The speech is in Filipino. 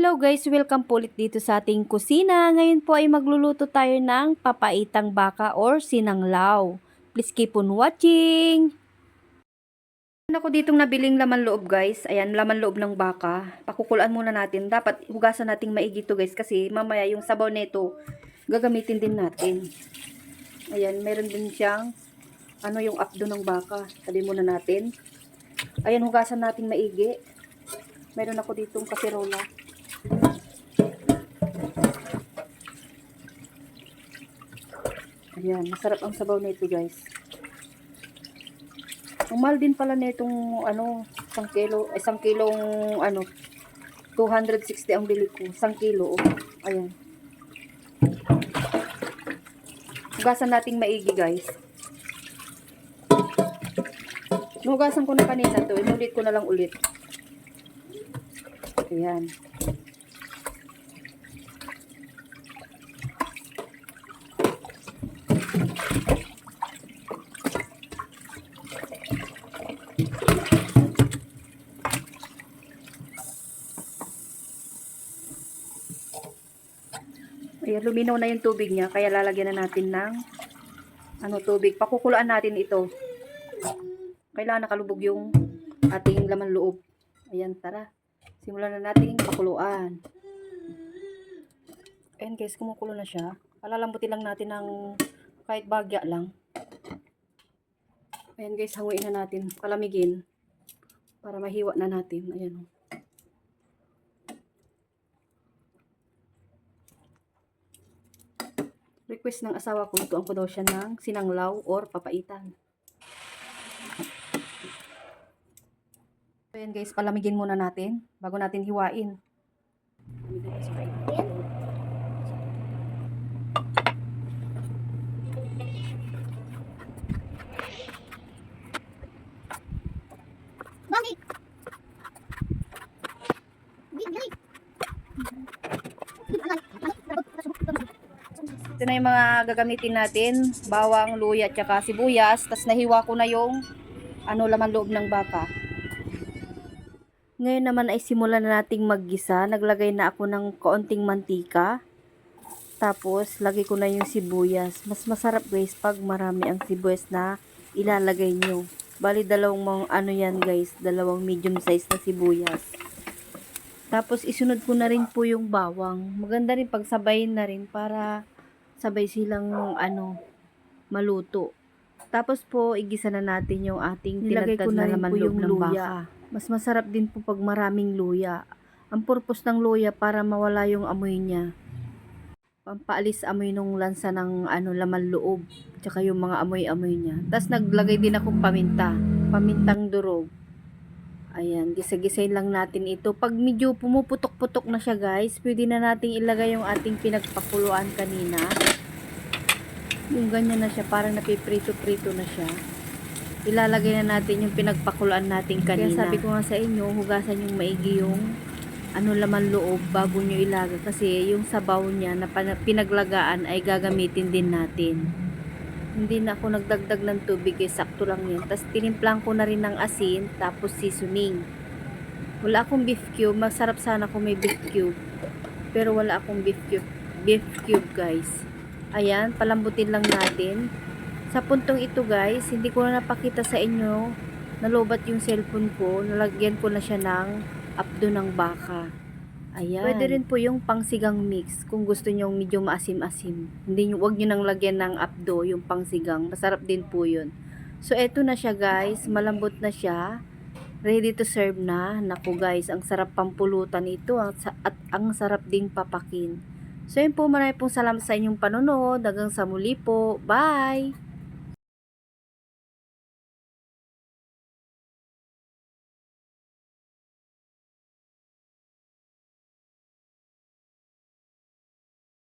Hello guys, welcome po ulit dito sa ating kusina. Ngayon po ay magluluto tayo ng papaitang baka or sinanglaw. Please keep on watching! Meron ako ditong nabiling laman loob guys. Ayan, laman loob ng baka. Pakukulaan muna natin. Dapat hugasan nating maigi to guys kasi mamaya yung sabaw nito gagamitin din natin. Ayan, meron din siyang yung apdo ng baka. Tabi muna natin. Ayan, hugasan nating maigi. Meron ako ditong kaserola. Ayan, masarap ang sabaw nito guys. Ang mahal din pala nitong 1 kilong 260 ang bili ko. 1 kilo. Oh. Ayan. Hugasan nating maigi guys. Hugasan ko na kanina to. Inulit ko na lang ulit. Ayan. Ayan, luminaw na yung tubig niya, kaya lalagyan na natin ng tubig. Pakukulaan natin ito. Kailangan nakalubog yung ating laman loob. Ayan, tara. Simulan na natin pakuluan. Ayan guys, kumukulo na siya. Palalambutin lang natin ng kahit bagya lang. Ayan guys, hanguin na natin. Palamigin. Para mahiwa na natin. Ayan. Request ng asawa ko, lutuan ko daw siya ng sinanglaw or papaitan. Ayan guys, palamigin muna natin bago natin hiwain. Ito na yung mga gagamitin natin, bawang, luya, at saka sibuyas. Tapos nahiwa ko na yung laman loob ng baka. Ngayon naman ay simulan na nating maggisa. Naglagay na ako ng kaunting mantika. Tapos lagay ko na yung sibuyas. Mas masarap guys pag marami ang sibuyas na ilalagay nyo. Bali dalawang yan guys, dalawang medium size na sibuyas. Tapos isunod ko na rin po yung bawang. Maganda rin pagsabayin na rin para sabay silang maluto. Tapos po igisa na natin yung ating tinadtad na laman loob ng baka. Mas masarap din po pag maraming luya. Ang purpose ng luya para mawala yung amoy niya. Pampaalis amoy nung lansa ng laman loob, tsaka yung mga amoy-amoy niya. Tapos naglagay din akong pamintang durog. Ayan, gisa-gisayin lang natin ito. Pag medyo pumuputok-putok na siya guys, pwede na nating ilagay yung ating pinagpakuluan kanina. Yung ganyan na siya, parang napiprito-prito na siya. Ilalagay na natin yung pinagpakuluan natin kanina. Kaya sabi ko nga sa inyo, hugasan yung maigi yung laman loob bago nyo ilagay. Kasi yung sabaw niya na pinaglagaan ay gagamitin din natin. Hindi na ako nagdagdag ng tubig eh, sakto lang yan. Tapos tinimplang ko na rin ng asin, tapos seasoning. Wala akong beef cube, masarap sana kung may beef cube. Pero wala akong beef cube guys. Ayan, palambutin lang natin. Sa puntong ito guys, hindi ko na napakita sa inyo, nalobat yung cellphone ko, nalagyan ko na siya ng apdo ng baka. Ayan. Pwede rin po yung pangsigang mix kung gusto nyo medyo maasim-asim. Huwag nyo nang lagyan ng apdo yung pangsigang. Masarap din po yun. So, eto na siya guys. Malambot na siya. Ready to serve na. Naku guys, ang sarap pampulutan ito at ang sarap ding papakin. So, yun po, marami pong salamat sa inyong panonood. Hanggang sa muli po. Bye!